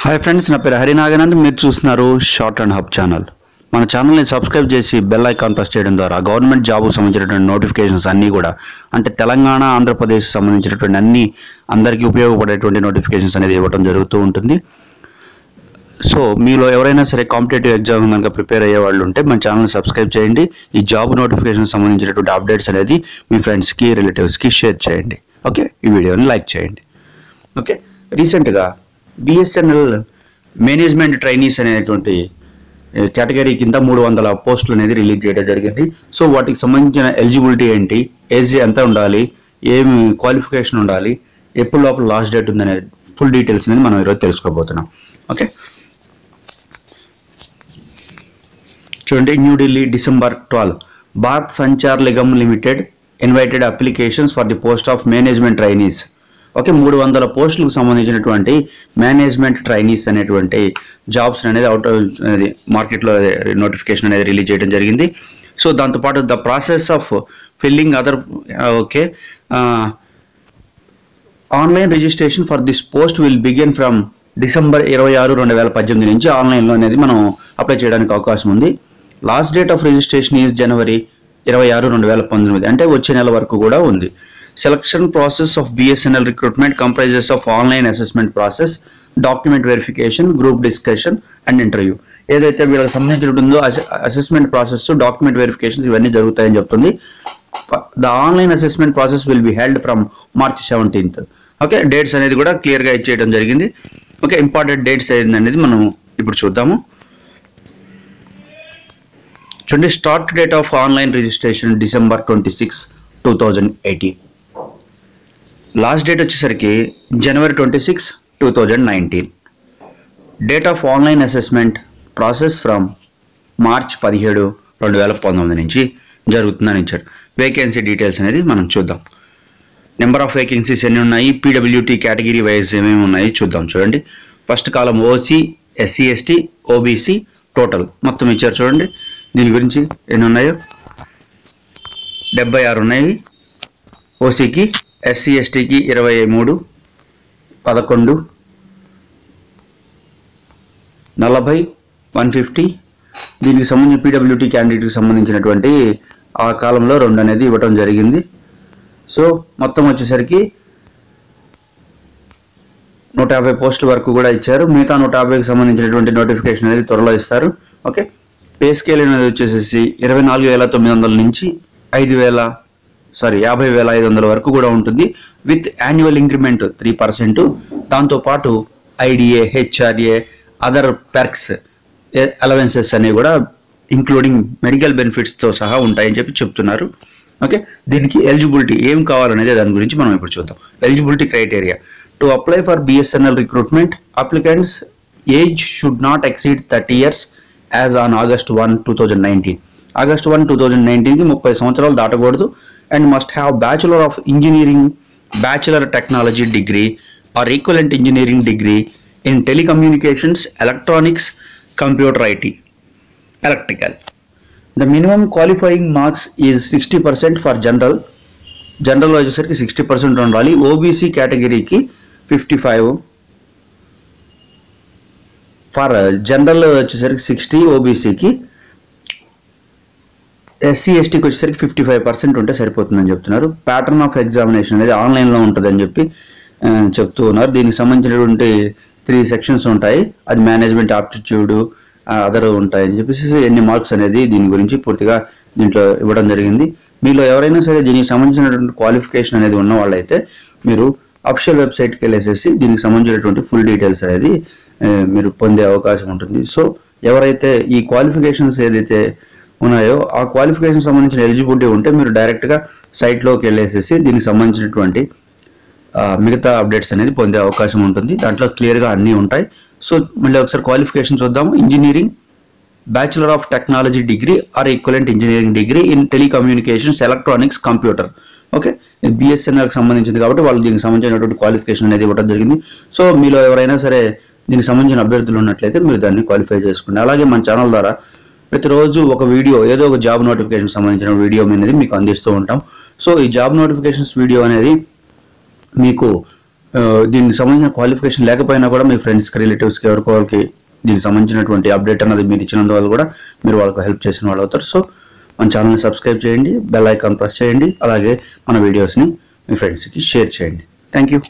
Hi friends, నా పేరు హరినాగనంద్. మీరు చూస్తున్నారు షార్ట్ అండ్ హబ్ ఛానల్. మన ఛానల్ని సబ్స్క్రైబ్ చేసి బెల్ ఐకాన్ ప్రెస్ చేయడం ద్వారా గవర్నమెంట్ జాబ్కు సంబంధించినటువంటి నోటిఫికేషన్స్ అన్నీ కూడా, అంటే తెలంగాణ, ఆంధ్రప్రదేశ్ సంబంధించినటువంటి అన్ని అందరికీ ఉపయోగపడేటువంటి నోటిఫికేషన్స్ అనేది ఇవ్వడం జరుగుతూ ఉంటుంది. సో మీలో ఎవరైనా సరే కాంపిటేటివ్ ఎగ్జామ్ కనుక ప్రిపేర్ అయ్యే వాళ్ళు ఉంటే మన ఛానల్ని సబ్స్క్రైబ్ చేయండి. ఈ జాబ్ నోటిఫికేషన్ సంబంధించినటువంటి అప్డేట్స్ అనేది మీ ఫ్రెండ్స్కి, రిలేటివ్స్కి షేర్ చేయండి. ఓకే, ఈ వీడియోని లైక్ చేయండి. ఓకే, రీసెంట్గా బిఎస్ఎన్ఎల్ మేనేజ్మెంట్ ట్రైనీస్ అనేటువంటి కేటగిరీ కింద 300 పోస్టులు అనేది రిలీజ్ చేయడం జరిగింది. సో వాటికి సంబంధించిన ఎలిజిబిలిటీ ఏంటి, ఏజ్ ఎంత ఉండాలి, ఏమి క్వాలిఫికేషన్ ఉండాలి, ఎప్పుడు లోపల లాస్ట్ డేట్ ఉందనే ఫుల్ డీటెయిల్స్ అనేది మనం ఈరోజు తెలుసుకోబోతున్నాం. ఓకే, చూడండి. New Delhi, December 12. Bharat Sanchar Nigam limited invited applications for the post of management trainees. Okay, 300 పోస్టులకు సంబంధించినటువంటి మేనేజ్మెంట్ ట్రైనీస్ అనేటువంటి జాబ్స్ అనేది మార్కెట్లో నోటిఫికేషన్ అనేది రిలీజ్ చేయడం జరిగింది. సో దాంతోపాటు the process of filling other online registration for this post will begin from December 26, 2018 నుంచి ఆన్లైన్లో అనేది మనం అప్లై చేయడానికి అవకాశం ఉంది. Last date of registration is January 26, 2019, అంటే వచ్చే నెల వరకు కూడా ఉంది. Selection process of BSNL recruitment comprises of online assessment process, document verification, group discussion and interview. ఏదైతే వీళ్ళకి సంబంధించి ఉంటుందో అసెస్మెంట్ ప్రాసెస్, డాక్యుమెంట్ వెరిఫికేషన్స్ ఇవన్నీ జరుగుతాయని చెప్తుంది. The online assessment process will be held from March 17th. Okay, dates అనేది కూడా క్లియర్గా ఇచ్చేయడం జరిగింది. ఓకే, ఇంపార్టెంట్ డేట్స్ అనేది మనం ఇప్పుడు చూద్దాము. చూడండి, start date of online registration December 26, 2018. Last date వచ్చేసరికి January 26, 2019. Date of online assessment process from March 17, 2019 నుంచి జరుగుతుందని ఇచ్చారు. వేకెన్సీ డీటెయిల్స్ అనేది మనం చూద్దాం. నెంబర్ ఆఫ్ వేకెన్సీస్ ఎన్ని ఉన్నాయి, పీడబ్ల్యూటీ కేటగిరీ వైజ్ ఏమేమి ఉన్నాయి చూద్దాం. చూడండి, ఫస్ట్ కాలం OC, SC, ST, OBC total మొత్తం ఇచ్చారు. చూడండి దీని గురించి ఎన్ని ఉన్నాయో, 76 ఉన్నాయి ఓసీకి, ఎస్సీ ఎస్టీకి 23, 11, 40, 150. దీనికి సంబంధించి పీడబ్ల్యూటీ క్యాండిడేట్కి సంబంధించినటువంటి ఆ కాలంలో 2 అనేది ఇవ్వటం జరిగింది. సో మొత్తం వచ్చేసరికి 150 పోస్టుల వరకు కూడా ఇచ్చారు. మిగతా 150కి సంబంధించినటువంటి నోటిఫికేషన్ అనేది త్వరలో ఇస్తారు. ఓకే, పే స్కేల్ అనేది వచ్చేసేసి 24,900 నుంచి 50,500 వరకు కూడా ఉంటుంది. With annual increment 3%. దాంతోపాటు IDA, HRA, other perks, allowances అనేవి కూడా ఇంక్లూడింగ్ మెడికల్ బెనిఫిట్స్తో సహా ఉంటాయని చెప్తున్నారు. ఓకే, దీనికి ఎలిజిబిలిటీ ఏం కావాలనేది దాని గురించి మనం ఇప్పుడు చూద్దాం. Eligibility criteria to apply for BSNL recruitment, applicants age should not exceed 30 years as on August 1, 2019. August 1, 2019కి 30 సంవత్సరాలు దాటకూడదు. And must have bachelor of engineering, bachelor technology degree or equivalent engineering degree in telecommunications, electronics, computer IT, electrical. The minimum qualifying marks is 60% for general. General వచ్చేసరికి 60% ఉండాలి. OBC కేటగిరీకి 55, for general వచ్చేసరికి 60, ఓబీసీకి. SC ఎస్టీకి వచ్చేసరికి 55% ఉంటే సరిపోతుందని చెప్తున్నారు. Pattern of examination అనేది ఆన్లైన్లో ఉంటుందని చెప్తూ ఉన్నారు. దీనికి సంబంధించినటువంటి 3 సెక్షన్స్ ఉంటాయి. అది మేనేజ్మెంట్ ఆప్టిట్యూడ్, అదర్ ఉంటాయని చెప్పేసి ఎన్ని మార్క్స్ అనేది దీని గురించి పూర్తిగా దీంట్లో ఇవ్వడం జరిగింది. మీలో ఎవరైనా సరే దీనికి సంబంధించినటువంటి క్వాలిఫికేషన్ అనేది ఉన్న వాళ్ళైతే మీరు అఫిషియల్ వెబ్సైట్కి వెళ్ళేసేసి దీనికి సంబంధించినటువంటి ఫుల్ డీటెయిల్స్ అనేది మీరు పొందే అవకాశం ఉంటుంది. సో ఎవరైతే ఈ క్వాలిఫికేషన్స్ ఏదైతే ఉన్నాయో ఆ క్వాలిఫికేషన్ సంబంధించిన ఎలిజిబిలిటీ ఉంటే మీరు డైరెక్ట్గా సైట్లోకి వెళ్ళేసేసి దీనికి సంబంధించినటువంటి మిగతా అప్డేట్స్ అనేది పొందే అవకాశం ఉంటుంది. దాంట్లో క్లియర్గా అన్నీ ఉంటాయి. సో మళ్ళీ ఒకసారి క్వాలిఫికేషన్ చూద్దాము. Engineering, bachelor of technology degree or equivalent engineering degree in telecommunications, electronics, computer. Okay, బిఎస్ఎన్ఎల్కి సంబంధించింది కాబట్టి వాళ్ళు దీనికి సంబంధించినటువంటి క్వాలిఫికేషన్ అనేది ఇవ్వడం జరిగింది. సో మీలో ఎవరైనా సరే దీనికి సంబంధించిన అభ్యర్థులు ఉన్నట్లయితే మీరు దాన్ని క్వాలిఫై చేసుకోండి. అలాగే మన ఛానల్ ద్వారా ప్రతిరోజు ఒక వీడియో, ఏదో ఒక జాబ్ నోటిఫికేషన్ సంబంధించిన వీడియో అనేది మీకు అందిస్తూ ఉంటాం. సో ఈ జాబ్ నోటిఫికేషన్స్ వీడియో అనేది మీకు దీనికి సంబంధించిన క్వాలిఫికేషన్ లేకపోయినా కూడా మీ ఫ్రెండ్స్కి, రిలేటివ్స్కి, ఎవరికో వాళ్ళకి దీనికి సంబంధించినటువంటి అప్డేట్ అన్నది మీరు ఇచ్చినందువల్ల కూడా మీరు వాళ్ళకు హెల్ప్ చేసిన వాళ్ళు అవుతారు. సో మన ఛానల్ని సబ్స్క్రైబ్ చేయండి, బెల్ ఐకాన్ ప్రెస్ చేయండి, అలాగే మన వీడియోస్ని మీ ఫ్రెండ్స్కి షేర్ చేయండి. Thank you.